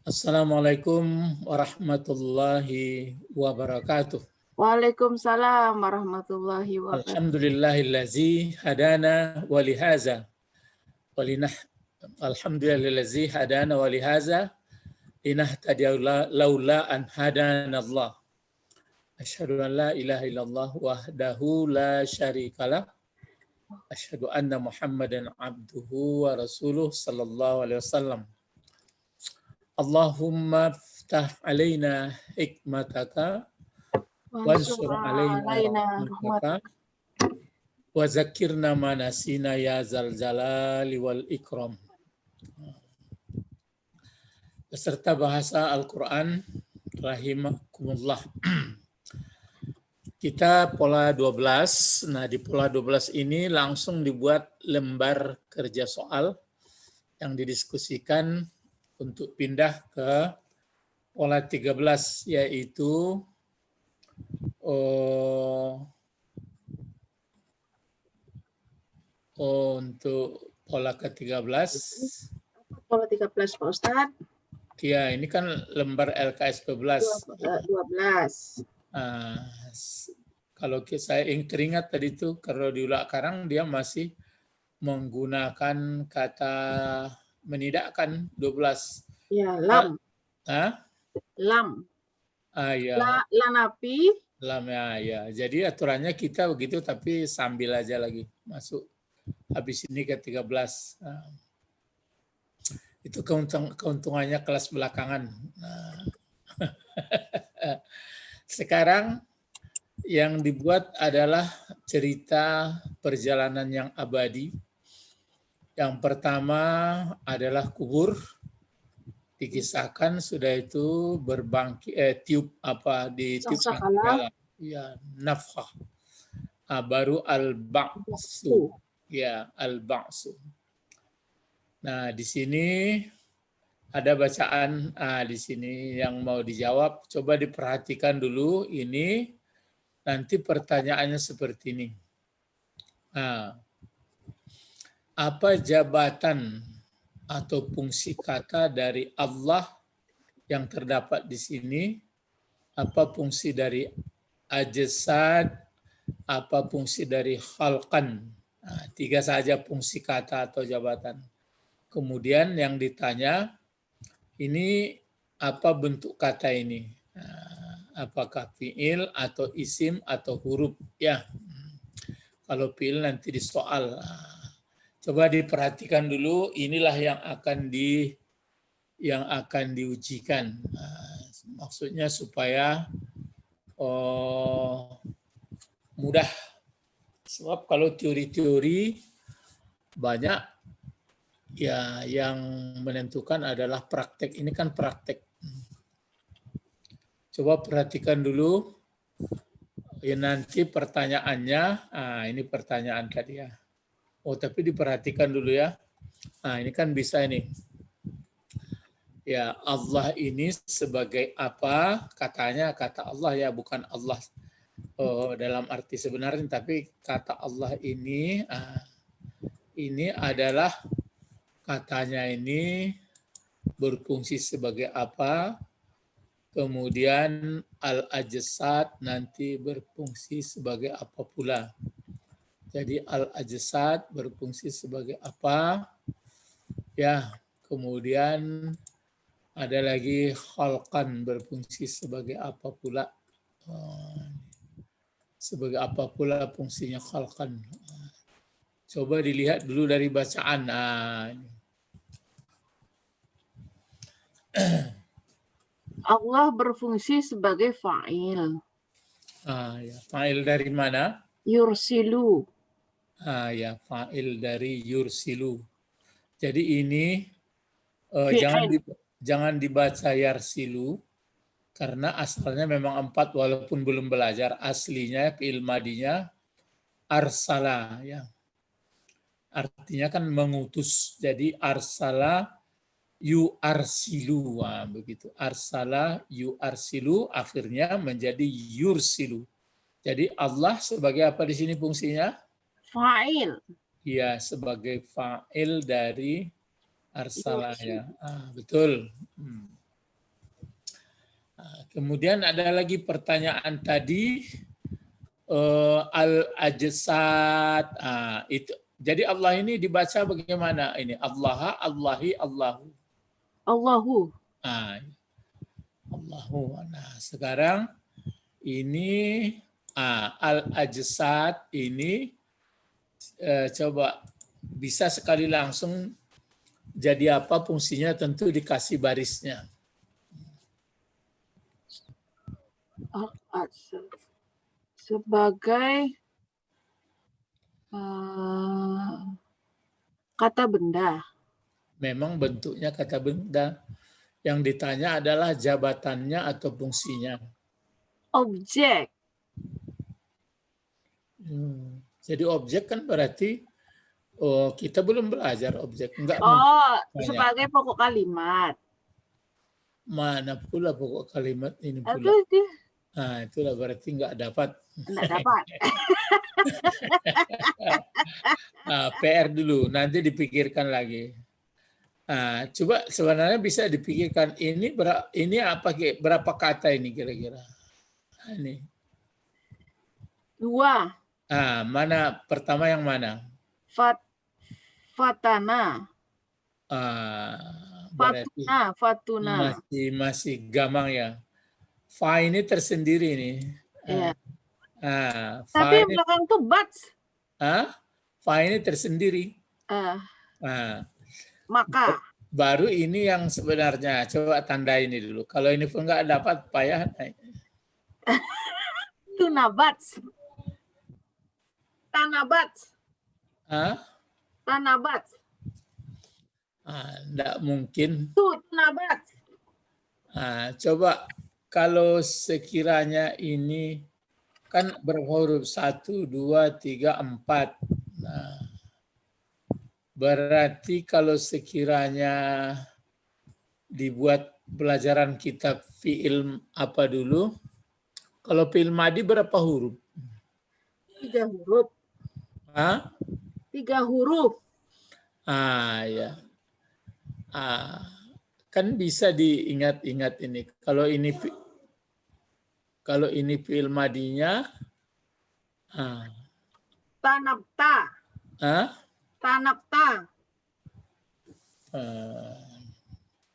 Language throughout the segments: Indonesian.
Assalamualaikum warahmatullahi wabarakatuh. Waalaikumsalam warahmatullahi wabarakatuh. Alhamdulillahillazi hadana wa lihaza walinah Alhamdulillahillazi hadana wa lihaza linahtadiya laula an hadana Allah. Asyhadu an la ilaha illallah wahdahu la syarikalah. Asyhadu anna Muhammadan abduhu wa rasuluh sallallahu alaihi wasallam. Allahumma ftah alaina hikmataka wansur alaina rahmataka wa zakirna ma nasina ya zal jalali wal ikram. Beserta bahasa Al-Quran rahimakumullah. Kita pola 12. Nah, di pola 12 ini langsung dibuat lembar kerja soal yang didiskusikan untuk pindah ke pola 13, yaitu untuk pola ke-13. Pola 13 Pak Ustadz. Ya, ini kan lembar LKS 12. 12. Kalau saya teringat tadi itu, kalau di Ulak Karang dia masih menggunakan kata menidakkan 12. Ya, lam. Lam. Ya. Lanapi. Lam ya. Jadi aturannya kita begitu, tapi sambil aja lagi masuk. Habis ini ke 13. Itu keuntungannya kelas belakangan. Sekarang yang dibuat adalah cerita perjalanan yang abadi. Yang pertama adalah kubur. Dikisahkan sudah itu berbangkit tiup apa di tiup ya, nafkah. Baru al-ba'su. Ya, al-ba'su. Nah, di sini ada bacaan di sini yang mau dijawab. Coba diperhatikan dulu ini. Nanti pertanyaannya seperti ini. Apa jabatan atau fungsi kata dari Allah yang terdapat di sini? Apa fungsi dari ajsad? Apa fungsi dari khalqan? Nah, 3 saja fungsi kata atau jabatan. Kemudian yang ditanya, ini apa bentuk kata ini? Apakah fiil atau isim atau huruf? Ya, kalau fiil nanti di soal. Coba diperhatikan dulu. Inilah yang akan diujikan. Maksudnya supaya mudah. Sebab kalau teori-teori banyak. Ya, yang menentukan adalah praktek. Ini kan praktek. Coba perhatikan dulu. Ya, nanti pertanyaannya. Ini pertanyaan tadi ya. Tapi diperhatikan dulu ya. Ini kan bisa ini. Ya, Allah ini sebagai apa? Katanya kata Allah ya, bukan Allah dalam arti sebenarnya, tapi kata Allah ini adalah katanya ini berfungsi sebagai apa, kemudian al-ajsad nanti berfungsi sebagai apa pula. Jadi al-ajsad berfungsi sebagai apa, ya, kemudian ada lagi khalqan berfungsi sebagai apa pula. Sebagai apa pula fungsinya khalqan. Coba dilihat dulu dari bacaan. Allah berfungsi sebagai fa'il. Ya. Fa'il dari mana? Yursilu. Ya, fa'il dari yursilu. Jadi ini jangan dibaca yarsilu, karena asalnya memang 4 walaupun belum belajar. Aslinya fi'il madinya arsala. Ya. Artinya kan mengutus. Jadi arsala yu arsilu, begitu. Arsala yu arsilu akhirnya menjadi yursilu. Jadi Allah sebagai apa di sini fungsinya? Fa'il. Ya, sebagai fa'il dari arsala ya. Betul. Kemudian ada lagi pertanyaan tadi, al-ajsad. Itu. Jadi Allah ini dibaca bagaimana ini? Allah, Allahi, Allahu. Allahu. Allahu. Nah, sekarang ini al-ajsad ini coba bisa sekali langsung jadi apa fungsinya, tentu dikasih barisnya. Sebagai kata benda. Memang bentuknya kata benda. Yang ditanya adalah jabatannya atau fungsinya. Objek. Jadi objek kan berarti kita belum belajar objek. Enggak Sebagai pokok kalimat. Mana pula pokok kalimat ini pula. Itulah berarti enggak dapat. Enggak dapat. PR dulu, nanti dipikirkan lagi. Coba sebenarnya bisa dipikirkan ini berapa kata ini kira-kira? Ini. 2. Mana pertama yang mana? Fatana. Berarti Fatuna. Masih gampang ya. Fa ini tersendiri nih. Iya. Tapi belakang tuh bats. Fa ini tersendiri. Maka. Baru ini yang sebenarnya. Coba tanda ini dulu. Kalau ini pun nggak dapat, payah. Tunabats. Tanabats. Tanabats. Nggak mungkin. Tunabats. Coba kalau sekiranya ini kan berhuruf 1, 2, 3, 4. Nah, berarti kalau sekiranya dibuat pelajaran kitab fi'il apa dulu? Kalau fi'il madi berapa huruf? 3 huruf. 3 huruf. Ya. Kan bisa diingat-ingat ini. Kalau ini fi'il madinya Tanabta. Tanabta.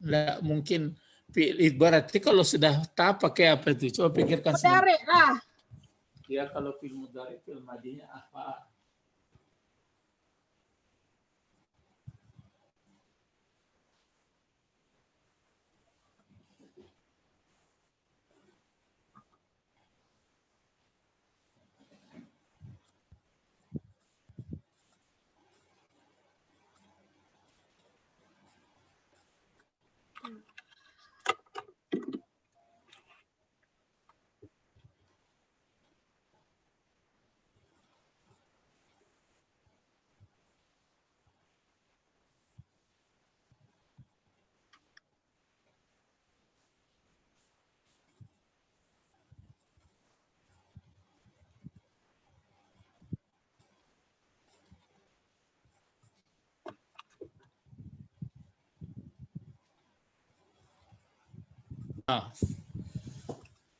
Nggak mungkin fi'il, berarti kalau sudah ta pakai apa itu? Coba pikirkan sendiri. Mudhari lah. Ya kalau fi'il mudhari fi'il madinya apa?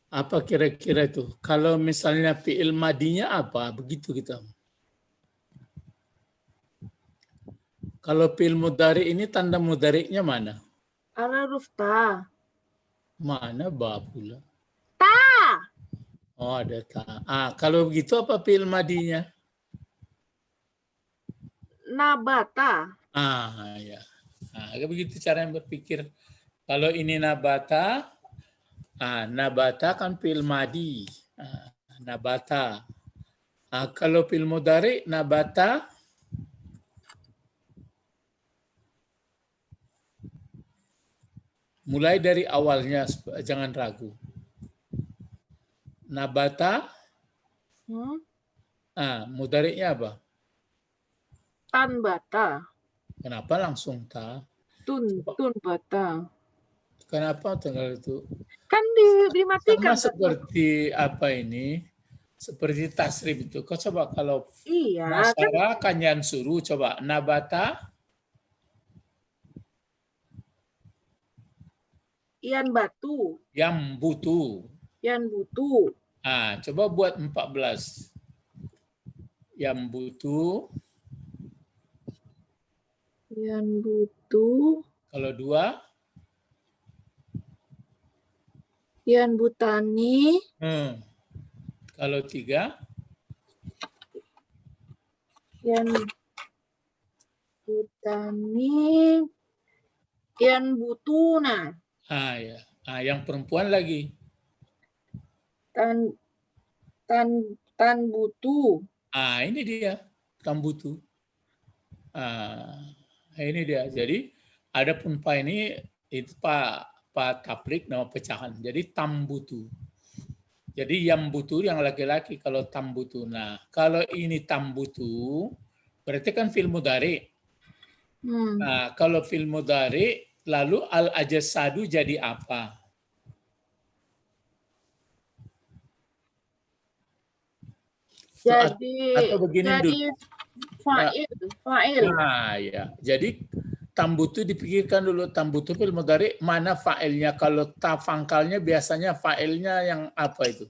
Apa kira-kira itu? Kalau misalnya fi'il madinya apa? Begitu kita. Kalau fi'il mudhari ini tanda mudhari'nya mana? Ada huruf ta. Mana ba pula? Ta. Oh, ada ta. Kalau begitu apa fi'il madinya? Nabata. Ya. Begitu cara yang berpikir. Kalau ini nabata, nabata kan fi'il madi. Nabata. Kalau fi'il mudhari, nabata. Mulai dari awalnya, jangan ragu. Nabata. Mudhari'nya apa? Tanbata. Kenapa langsung ta? Tunbata. Kenapa tanggal itu? Kan dimatikan. Sama seperti apa ini? Seperti tasrif itu. Kau coba kalau masyarakat kan yang suruh coba nabata. Yan batu. Yambutu. Yan butu. Coba buat 14. Yambutu. Yan butu. Kalau 2? Yan butani. Kalau 3? Yan butani. Yan butuna. Ya. Yang perempuan lagi. Tan butu. Ini dia tambutu. Ini dia. Jadi adapun pa ini itu pa taprik nama pecahan. Jadi tambutu. Jadi yang butuh yang laki-laki kalau tambutu. Nah, kalau ini tambutu berarti kan fi'il mudhari. Nah, kalau fi'il mudhari lalu al-ajsadu jadi apa? Atau begini jadi fa'il. Ya. Jadi tambutu dipikirkan dulu, tambutu fi'il mudhari mana fa'ilnya? Kalau ta pangkalnya biasanya fa'ilnya yang apa itu?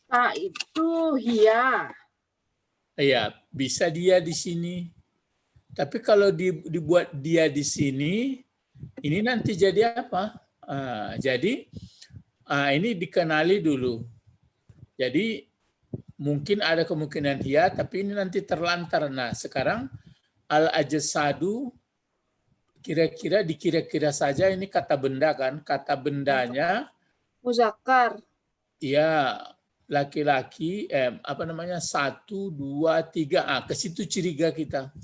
Ta itu hiya. Iya, bisa dia di sini. Tapi kalau dibuat dia di sini, ini nanti jadi apa? Jadi ini dikenali dulu. Jadi mungkin ada kemungkinan hiya, tapi ini nanti terlantar. Nah, sekarang al-ajsadu kira-kira dikira-kira saja ini kata benda kan? Kata bendanya muzakkar. Ya, laki-laki 1, 2, 3. Ke situ curiga kita.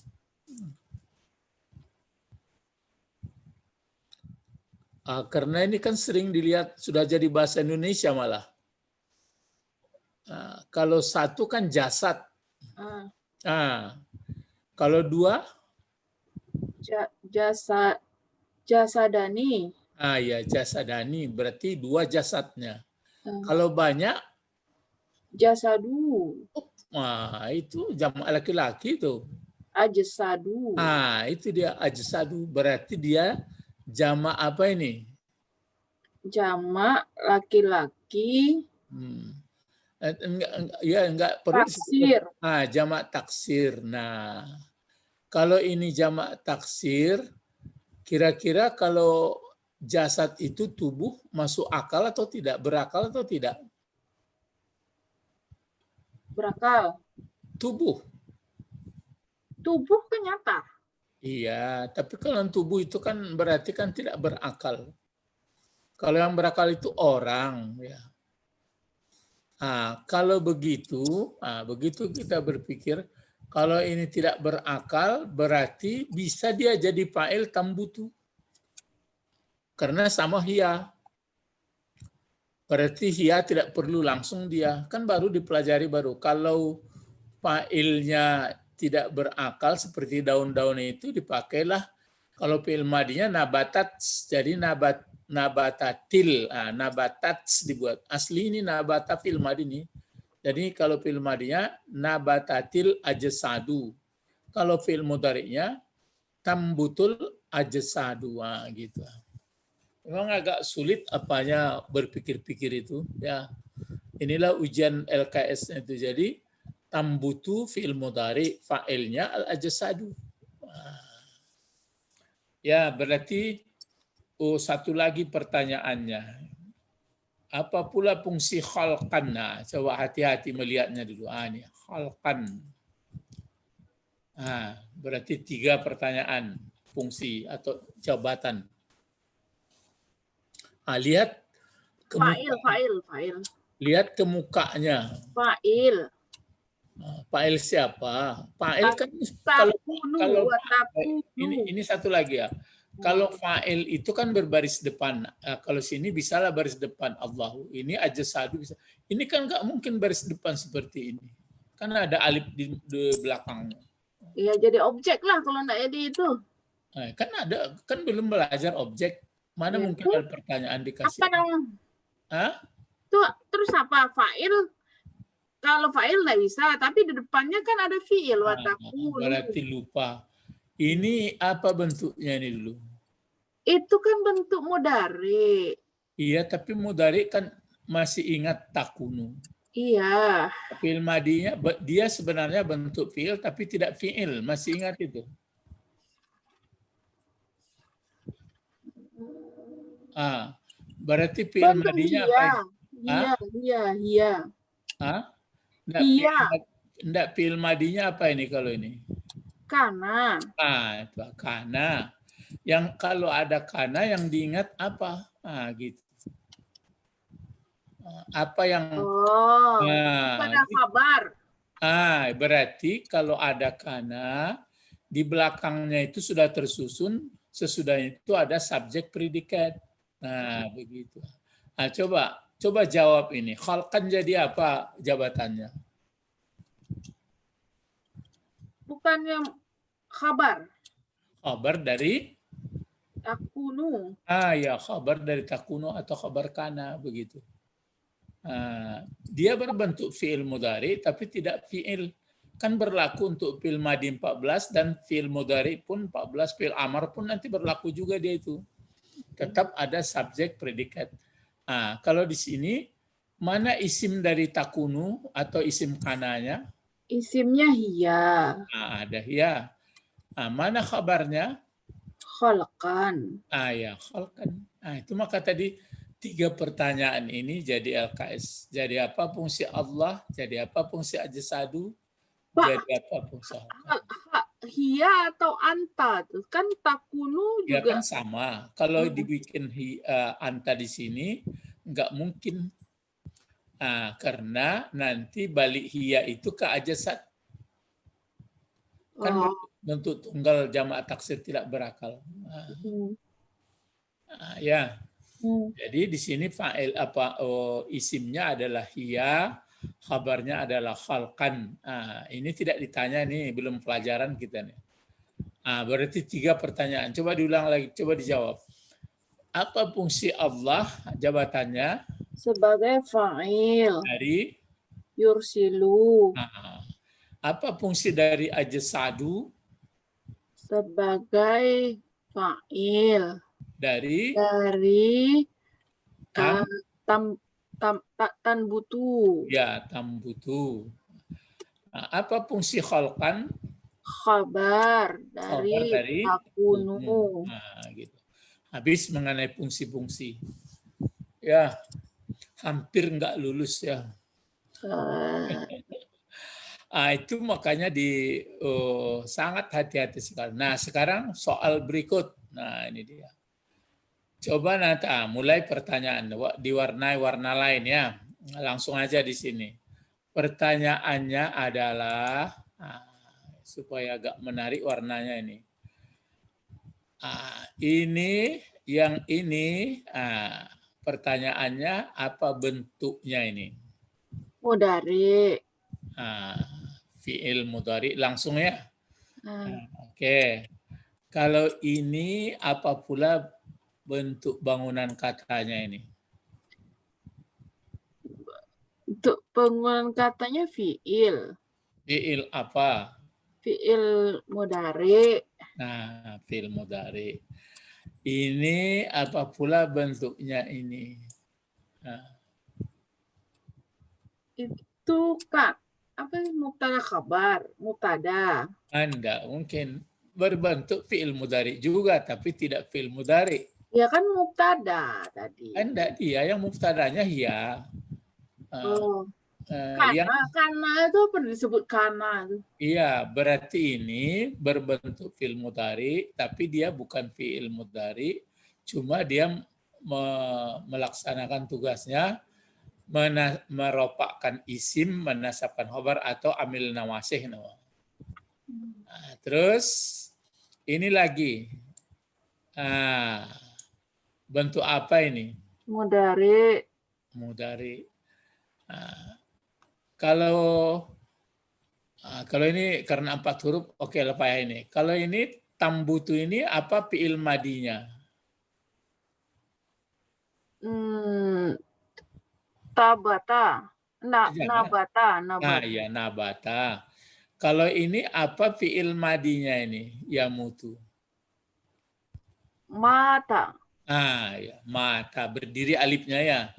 Karena ini kan sering dilihat sudah jadi bahasa Indonesia malah. Kalau 1 kan jasad. Kalau 2? Jasadani. Ya, jasadani. Berarti 2 jasadnya. Kalau banyak? Jasadu. Itu jamak laki-laki itu. Ajsadu. Itu dia ajsadu. Berarti dia jamak apa ini? Jamak laki-laki. Enggak perlu. Taksir. Jamak taksir. Nah, kalau ini jamak taksir, kira-kira kalau jasad itu tubuh masuk akal atau tidak? Berakal atau tidak? Berakal. Tubuh. Tubuh kan nyata. Iya, tapi kalau tubuh itu kan berarti kan tidak berakal. Kalau yang berakal itu orang, ya. Kalau begitu kita berpikir kalau ini tidak berakal berarti bisa dia jadi fa'il tambutu. Karena sama hiya. Berarti hiya tidak perlu langsung dia. Kan baru dipelajari baru. Kalau fa'ilnya tidak berakal seperti daun-daun itu dipakailah. Kalau fi'il madinya nabatat, jadi nabatatil. Nabatat dibuat. Asli ini nabata fi'il madi ini. Jadi kalau fi'il madinya nabatatil ajsadu. Kalau fi'il mudhari'nya tambutul ajsadu. Gitu. Memang agak sulit apanya berpikir-pikir itu. Ya, inilah ujian LKS itu. Jadi tambutu fi'il mudhari, fa'ilnya al-ajsadu. Ya, berarti satu lagi pertanyaannya. Apa pula fungsi khalqan? Coba hati-hati melihatnya dulu. Ini khalqan. Berarti 3 pertanyaan fungsi atau jabatan. Lihat fa'il. Lihat ke mukanya. Fa'il. Fa'il siapa? Fa'il kan kalau ini satu lagi ya. Kalau fa'il itu kan berbaris depan. Kalau sini bisalah baris depan Allahu. Ini ajsadu bisa. Ini kan nggak mungkin baris depan seperti ini. Kan ada alif di belakangnya. Iya, jadi objek lah kalau nggak jadi itu. Kan belum belajar objek. Mana mungkin ada pertanyaan dikasih. Apa dong? Terus apa? Fa'il? Kalau fa'il nggak bisa, tapi di depannya kan ada fi'il. Berarti lupa. Ini apa bentuknya ini dulu? Itu kan bentuk mudhari. Iya, tapi mudhari kan masih ingat takunu. Iya. Fi'il madinya dia sebenarnya bentuk fi'il tapi tidak fi'il, masih ingat itu. Berarti fi'il Bentuk madinya apa iya. ini? Iya, iya, iya. Iya. Enggak, fi'il madinya apa ini kalau ini? Kana. Itu kana. Yang kalau ada kana yang diingat apa? Gitu. Apa yang Pada kabar. berarti kalau ada kana di belakangnya itu sudah tersusun, sesudahnya itu ada subjek predikat. Begitu. Coba jawab ini. Khalqan jadi apa jabatannya? Bukannya kabar. Khabar dari Takunu. ya, khabar dari takunu atau khabar kana begitu. Dia berbentuk fi'il mudhari tapi tidak fi'il. Kan berlaku untuk fi'il madi 14 dan fi'il mudhari pun 14, fi'il amar pun nanti berlaku juga dia itu. Tetap ada subjek predikat. Kalau di sini mana isim dari takunu atau isim kananya? Isimnya hiya. Ada hiya. Mana khabarnya? Khalqan. Ya, khalqan. Itu maka tadi 3 pertanyaan ini jadi LKS. Jadi apa fungsi Allah? Jadi apa fungsi ajsadu? Jadi apa fungsi Hiya atau anta tuh kan takunu juga. Ya kan sama. Kalau dibikin anta di sini nggak mungkin. Karena nanti balik hiya itu ke ajsad. Kan bentuk tunggal jamak taksir tidak berakal. Ya. Jadi di sini fa'il isimnya adalah hiya, khabarnya adalah khalqan. Ini tidak ditanya nih, belum pelajaran kita nih. Berarti 3 pertanyaan. Coba diulang lagi, coba dijawab. Apa fungsi Allah jabatannya? Sebagai fa'il. Dari yursilu. Apa fungsi dari ajsadu? Sebagai fa'il. Dari tanbutu. Ya, tambutu. Apa fungsi khalqan? Khabar dari takunu. Gitu. Habis mengenai fungsi-fungsi. Ya, hampir nggak lulus ya. Itu makanya sangat hati-hati sekali. Nah, sekarang soal berikut. Nah, ini dia. Coba nanti mulai pertanyaan diwarnai warna lain ya. Langsung aja di sini. Pertanyaannya adalah supaya agak menarik warnanya ini. Ini pertanyaannya apa bentuknya ini? Mudhari. Fi'il mudhari langsung ya. Oke. Kalau ini apa pula bentuk bangunan katanya ini? Untuk bangunan katanya fi'il. Fi'il apa? Fi'il mudhari. Fi'il mudhari. Ini apa pula bentuknya ini? Itu kan apa mubtada khabar, mubtada. Enggak mungkin berbentuk fi'il mudhari juga tapi tidak fi'il mudhari. Ya kan mubtada tadi. Enggak, dia yang mubtadanya hiya. Karena itu apa disebut karena itu? Iya, berarti ini berbentuk fi'il mudhari tapi dia bukan fi'il mudhari, cuma dia melaksanakan tugasnya meropakkan isim, menasabkan khabar atau amil nawasih. Terus ini lagi. Bentuk apa ini? Mudhari. Mudhari. Kalau ini karena 4 huruf, oke lepas ya ini. Kalau ini tambutu ini apa fi'il madinya? Tabata. Nabata. Ya, nabata. Kalau ini apa fi'il madinya ini? Yamutu. Mata. Ya, mata berdiri alifnya ya.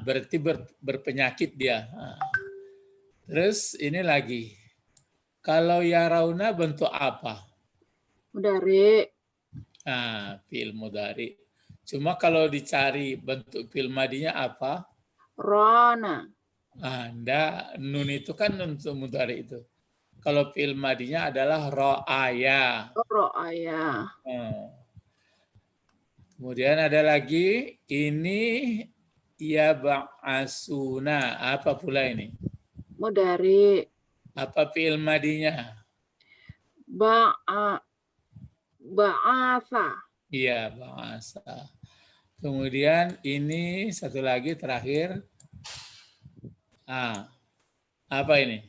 Berarti berpenyakit dia. Terus ini lagi. Kalau yarauna bentuk apa? Mudari. Fi'il mudhari. Cuma kalau dicari bentuk fi'il madinya apa? Rona. Enggak, nun itu kan untuk mudhari itu. Kalau fi'il madinya adalah ro'aya. Ro'aya. Kemudian ada lagi, ini ya ba'asuna. Apa pula ini? Mudari. Apa fi'il madinya? Ba'asa. Iya, ba'asa. Kemudian ini satu lagi terakhir. Apa ini?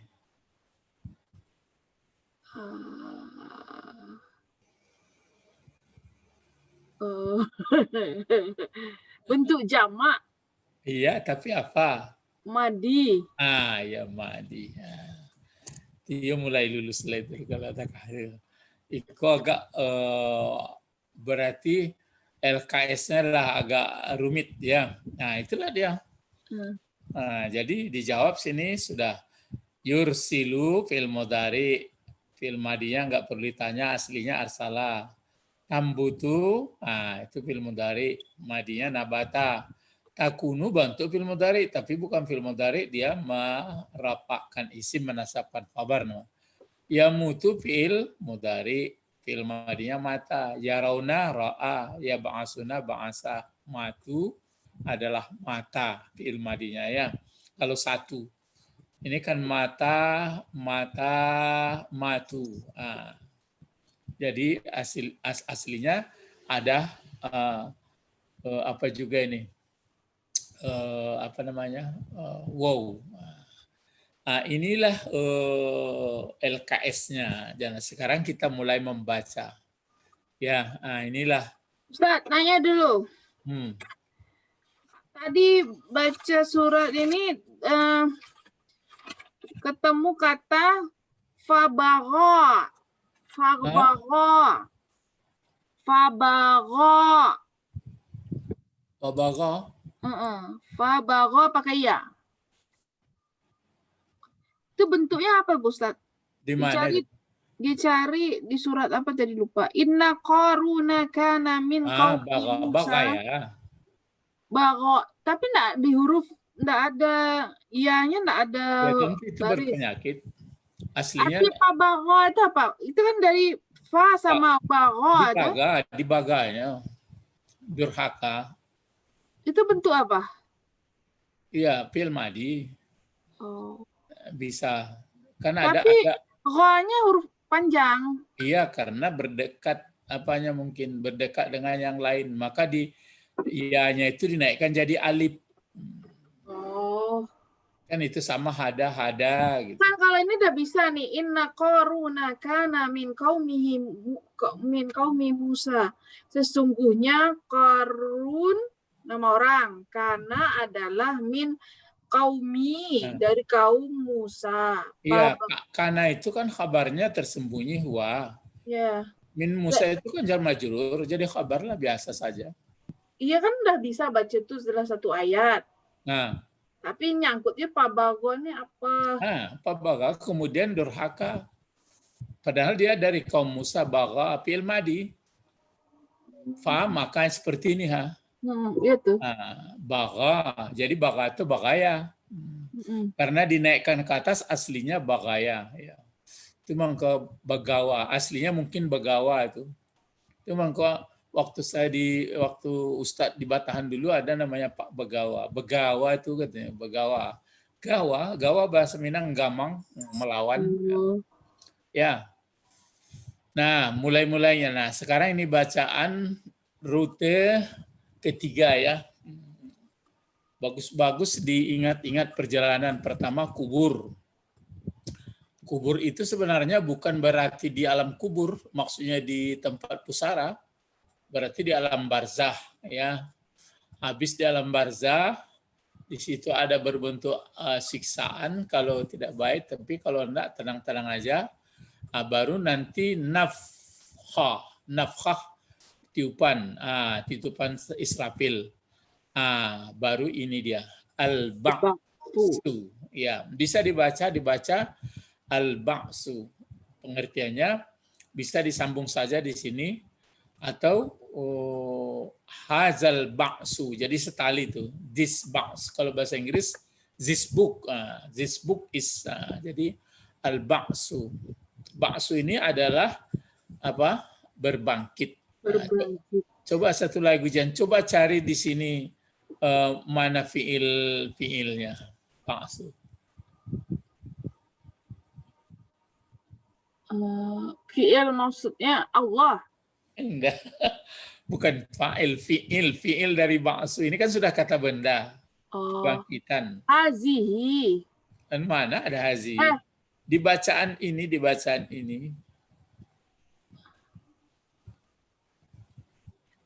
Bentuk jamak. Iya, tapi apa? Madi. Ya madi. Dia mulai lulus lagi kalau ada kahil. Itu agak berarti LKS-nya lah agak rumit ya. Nah, itulah dia. Jadi dijawab sini sudah yursilu fil mudhari, fil madinya nggak perlu ditanya, aslinya arsala. Tambutu, itu fil mudhari, madinya nabata. Takunu bantu fil mudhari, tapi bukan fil mudhari, dia merapakkan isim, menasabkan khabar. Yamutu fil mudhari, fil madinya mata. Yarauna ra'a, ya ba'asuna ba'asa. Matu adalah mata, fil madinya ya. Kalau satu. Ini kan mata, matu. Jadi aslinya ada apa juga ini? Apa namanya? Wow. Inilah LKS-nya. Dan sekarang kita mulai membaca. Ya, inilah. Ustaz, nanya dulu. Tadi baca surat ini ketemu kata fabagha. Fabagha. Fabagha pakai ya. Itu bentuknya apa, Bu Ustaz? Di mana? Dicari di surat apa tadi lupa. Inna qaruna kana min qaumi Musa. Bagha. Tapi enggak di huruf, enggak ada ianya, enggak ada itu berpenyakit. Aslinya. Tapi fabagha itu apa? Itu kan dari fa sama bagha. Di baganya. Durhaka. Itu bentuk apa? Iya, fi'il madi. Bisa. Karena tapi ada gha-nya huruf panjang. Iya, karena berdekat mungkin berdekat dengan yang lain, maka di ianya itu dinaikkan jadi alif. Kan itu sama hada gitu. Kan kalau ini udah bisa nih, inna qaruna kana min qaumi Musa. Sesungguhnya Qarun nama orang, kana adalah min qaumi, dari kaum Musa. Iya, kana itu kan kabarnya tersembunyi huwa. Ya. Min Musa itu kan jar majrur, jadi kabarlah biasa saja. Iya kan udah bisa baca itu setelah satu ayat. Tapi nyangkutnya pabagone apa? Pabagha kemudian durhaka. Padahal dia dari kaum Musa, bagha fi'il madi. Fa maka seperti ini Itu. Bagha. Jadi bagha itu bagaya. Karena dinaikkan ke atas aslinya bagaya. Ya. Itu mangko bagawa. Aslinya mungkin bagawa itu. Itu mangko waktu Ustadz di Batahan dulu ada namanya Pak Begawa. Begawa itu katanya, Begawa. Gawa bahasa Minang gamang, melawan. Ya. Nah, mulainya. Nah, sekarang ini bacaan rute ketiga ya. Bagus-bagus diingat-ingat perjalanan pertama kubur. Kubur itu sebenarnya bukan berarti di alam kubur, maksudnya di tempat pusara. Berarti di alam barzah ya. Habis di alam barzah, di situ ada berbentuk siksaan kalau tidak baik, tapi kalau enggak tenang-tenang aja. Baru nanti nafkhah tiupan, Israfil. Baru ini dia al-ba'su. Ya, bisa dibaca al-ba'su. Pengertiannya bisa disambung saja di sini atau hazal ba'su. Jadi setali itu. This ba'su. Kalau bahasa Inggris this book. This book is jadi al-ba'su. Ba'su ini adalah apa? Berbangkit. Coba satu lagi Jan. Coba cari di sini mana fiilnya. Ba'su. Fiil maksudnya Allah. Enggak. Bukan fa'il, fiil dari ba'su. Ini kan sudah kata benda. Bangkitan. Hazihi. Dan mana ada hazihi? Di bacaan ini.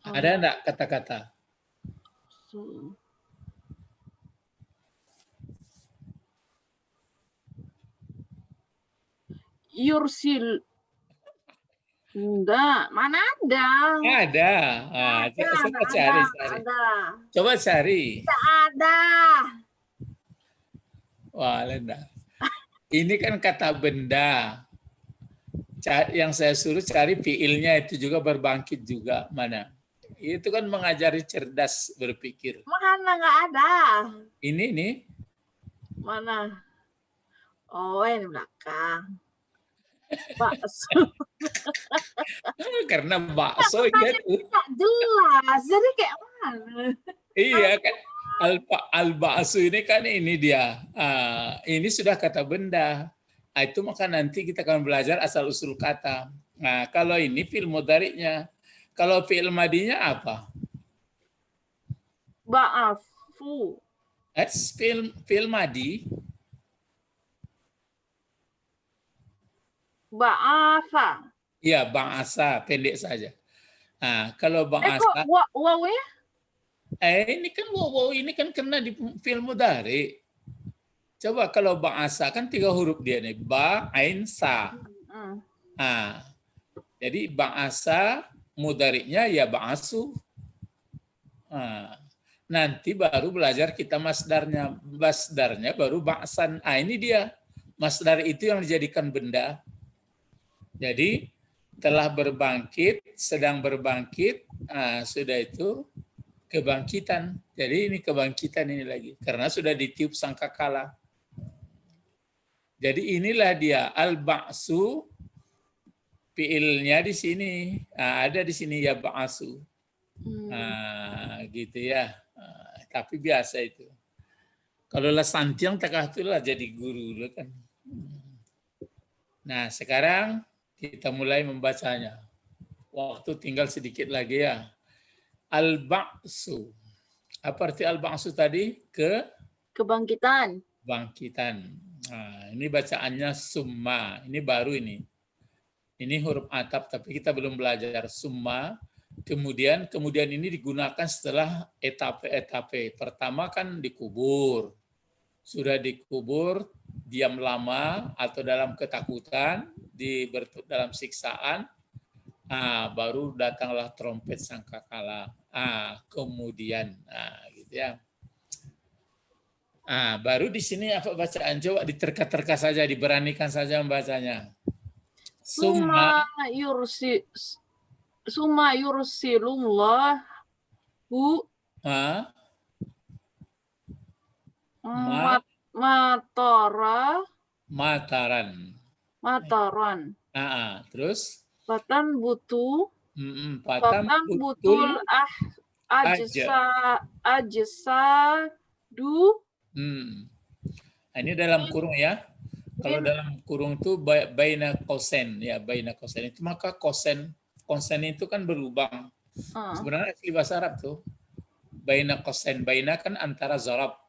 Ada enggak kata-kata? Yursil. Enggak, mana ada? Ada. Coba cari. Coba cari. Tidak ada. Wah, Lenda. Ini kan kata benda. Yang saya suruh cari fiilnya itu juga berbangkit juga. Mana? Itu kan mengajari cerdas berpikir. Mana nggak ada? Ini nih. Mana? Oh, ini belakang. Bakso. Karena bakso ya tuh. Tidak jelas. Jadi kayak mana? Iya kan. Al-ba'su ini kan ini dia. Ini sudah kata benda. Itu maka nanti kita akan belajar asal-usul kata. Nah, kalau ini fi'il mudhari'nya. Kalau fi'il madinya apa? Ba'afu. That's fi'il madi. Ba'asa. Iya, ba'asa, pendek saja. Nah, kalau ba'asa. Kok waw ya? Ini kan waw ini kan kena di fi'il mudhari'. Coba kalau ba'asa kan 3 huruf dia nih. Ba, ain, sa. Jadi ba'asa mudhari'nya ya ba'asu. Nanti baru belajar kita masdarnya. Masdarnya baru ba'san. Ini dia. Masdar itu yang dijadikan benda. Jadi telah berbangkit, sedang berbangkit, sudah itu kebangkitan. Jadi ini kebangkitan ini lagi. Karena sudah ditiup sangkakala. Jadi inilah dia al-ba'su, fiilnya di sini. Ada di sini ya ba'su. Gitu ya. Tapi biasa itu. Kalau lah santiang takah itulah jadi guru kan. Nah, sekarang kita mulai membacanya. Waktu tinggal sedikit lagi ya. Al-ba'su. Apa arti al-ba'su tadi? Kebangkitan. Bangkitan. Ini bacaannya summa. Ini baru ini. Ini huruf atap tapi kita belum belajar summa. Kemudian ini digunakan setelah etape-etape. Pertama kan dikubur. Sudah dikubur, diam lama atau dalam ketakutan, dalam siksaan, baru datanglah trompet sangkakala. Kemudian, gitu ya. Baru di sini apa bacaan? Coba diterka-terka saja, diberanikan saja membacanya. Summa yursilullahu mataran. Terus Patan butul ajsadu. Ini dalam kurung ya. Kalau dalam kurung itu baina kosen ya, baina kosen itu maka kosen itu kan berlubang. Sebenarnya asli bahasa Arab tuh. Baina kosen, baina kan antara zarab.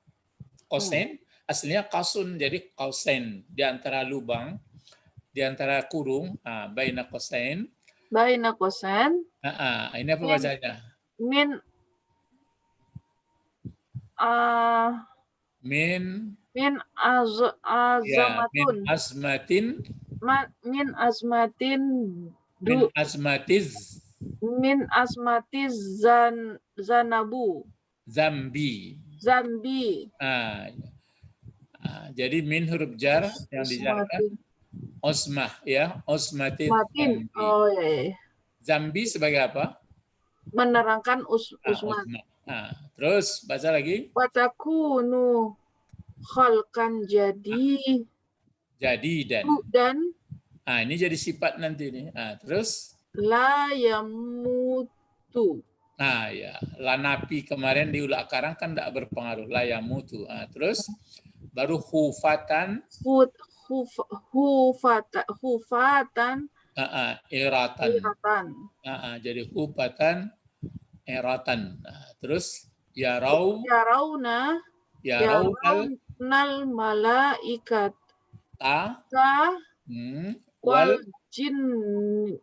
Kosen aslinya kasun, jadi kosen di antara lubang, di antara kurung, baina kosen. Baina kosen. Ini apa bacanya? Min azmatin. Min azmatiz. Min asmati zanabu. Zambi. Zambi. Jadi min huruf jar yang dijarkan osmah ya, osmatin Matin. zambi. Oh ya. Zambi sebagai apa? Menerangkan usmat. Terus baca lagi. Watakunu khalqan jadi dan ini jadi sifat nanti ini. Terus la yamutu. Ya, la napi kemarin di ulak karang kan tidak berpengaruh, la yamutu. Terus baru hufatan iratan. Jadi hufatan iratan. Terus yarawnal malaikat wal jinna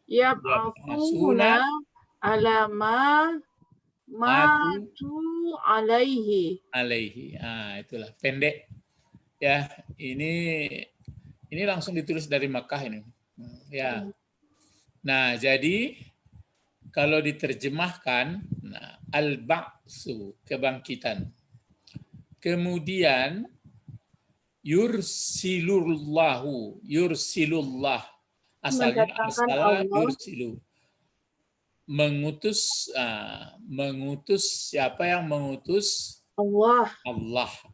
yab'atsuna ala matu alaihi. Itulah pendek ya, ini langsung ditulis dari Makkah ini ya. Nah, jadi kalau diterjemahkan, al-ba'su, kebangkitan. Kemudian yursilullah, asalnya asalah yursilu, mengutus siapa yang mengutus? Allah.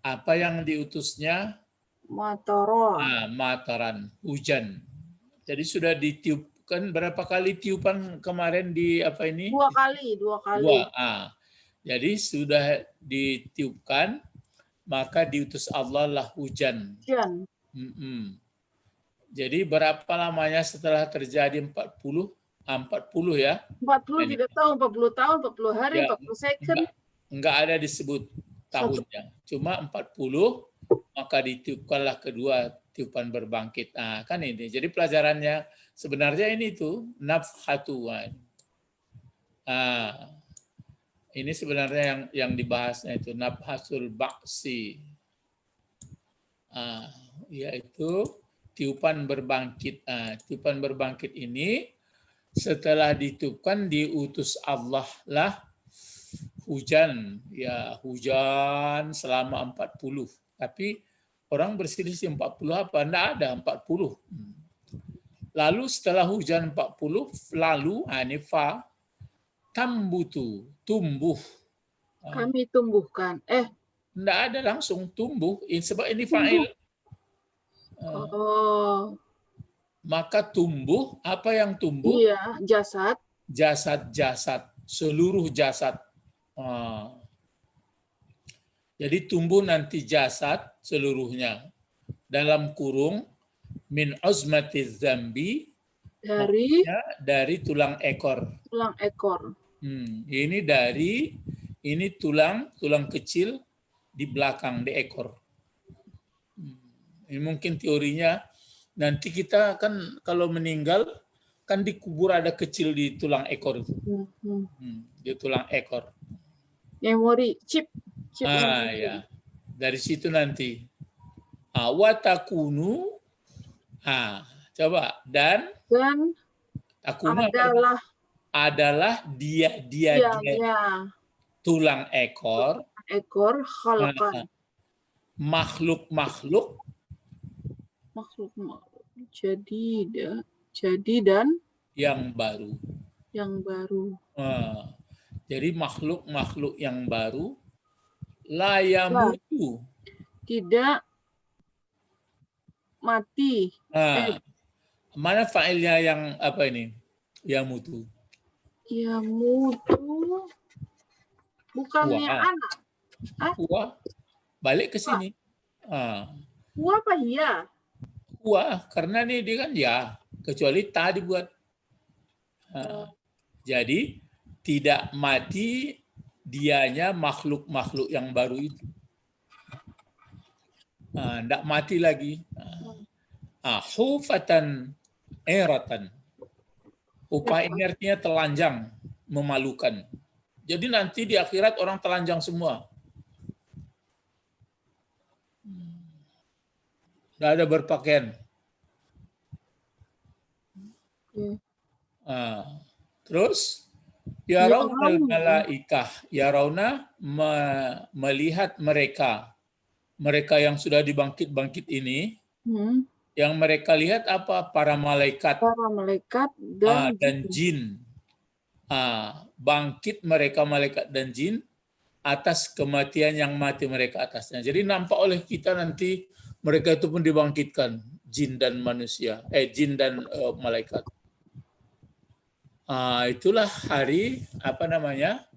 Apa yang diutusnya? Mataran, hujan. Jadi sudah ditiupkan berapa kali tiupan kemarin di apa ini? Dua kali. Jadi sudah ditiupkan, maka diutus Allah lah hujan. Jadi berapa lamanya setelah terjadi 40 ya? 40 tidak tahu, 40 tahun, 40 hari, ya, 40 second. Enggak ada disebut tahunnya. Cuma 40, maka ditiupkanlah kedua tiupan berbangkit. Kan ini. Jadi pelajarannya sebenarnya ini tuh nafhatuan. Ini sebenarnya yang dibahasnya itu nafhasul ba'si. Yaitu tiupan berbangkit. Tiupan berbangkit ini setelah ditiupkan diutus Allah lah hujan. Ya, hujan selama 40. Tapi orang berselisih 40 apa? Tidak ada 40. Lalu setelah hujan 40, lalu anifa tambutu, tumbuh. Kami tumbuhkan. Tidak ada langsung tumbuh. Sebab ini fa'il. Maka tumbuh, apa yang tumbuh? Iya, jasad. Jasad, seluruh jasad. Jadi tumbuh nanti jasad seluruhnya. Dalam kurung, min uzmatiz zambi, dari tulang ekor. Tulang ekor. Ini tulang kecil di belakang, di ekor. Ini mungkin teorinya, nanti kita kan kalau meninggal, kan dikubur ada kecil di tulang ekor itu. Di tulang ekor. Memori, chip. Ya. Dari situ nanti. Watakunu, coba, dan takunu adalah dia tulang ekor khalqan, makhluk jadi dan yang baru. Jadi makhluk yang baru la yamutu, tidak mati. Mana fa'ilnya yang apa ini? Yamutu. Yamutu bukannya anak. Huwa. Balik ke sini. Huwa apa ya? Huwa, karena nih dia kan ya, kecuali ta dibuat. Jadi tidak mati dianya makhluk yang baru itu. Tidak mati lagi. Hufatan eratan. Upah ini artinya telanjang, memalukan. Jadi nanti di akhirat orang telanjang semua. Tidak ada berpakaian. Terus yarawnal malaikah, yarawna melihat mereka yang sudah dibangkit ini, yang mereka lihat apa? Para malaikat dan jin. Bangkit mereka malaikat dan jin atas kematian yang mati mereka atasnya. Jadi nampak oleh kita nanti mereka itu pun dibangkitkan, jin dan manusia, jin dan malaikat. Itulah hari apa namanya?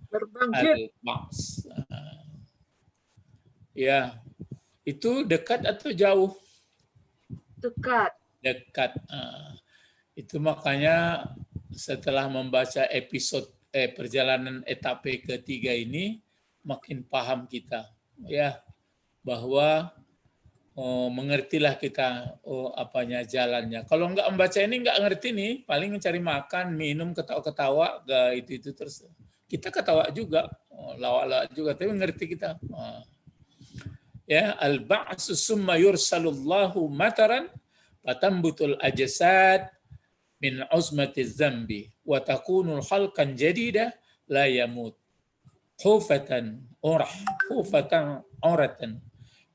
Al-Ba'ts. Ya, itu dekat atau jauh? Dekat. Itu makanya setelah membaca episode perjalanan etape ketiga ini, makin paham kita, ya, bahwa mengertilah kita apanya jalannya. Kalau nggak membaca ini nggak ngerti nih, paling mencari makan, minum, ketawa-ketawa, itu terus. Kita ketawa juga, lawak-lawak juga, tapi ngerti kita. Ya, al-ba'su summa yursalullahu mataran fatambutul ajsad min uzmatiz zambi wa takunul khalqan jadida la yamut hufatan uratan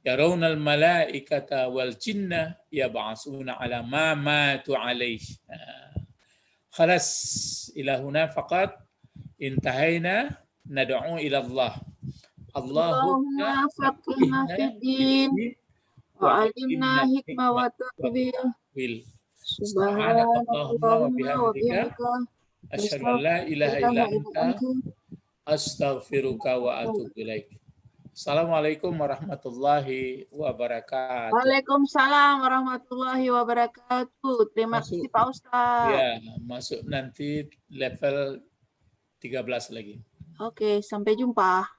yarawna al malaikata wal jinna yab'asuna ala ma matu alayhi. Khalas ila huna faqat intahayna nad'u ila Allah. Allahumma faqihna fid-din wa 'allimna hikmah wa ta'wil. Subhanakallahumma wa bihamdika asyhadu an la ilaha illa anta astaghfiruka wa atubu ilaik. Assalamualaikum warahmatullahi wabarakatuh. Waalaikumsalam warahmatullahi wabarakatuh. Terima kasih Pak Ustaz. Ya, masuk nanti level 13 lagi. Oke, sampai jumpa.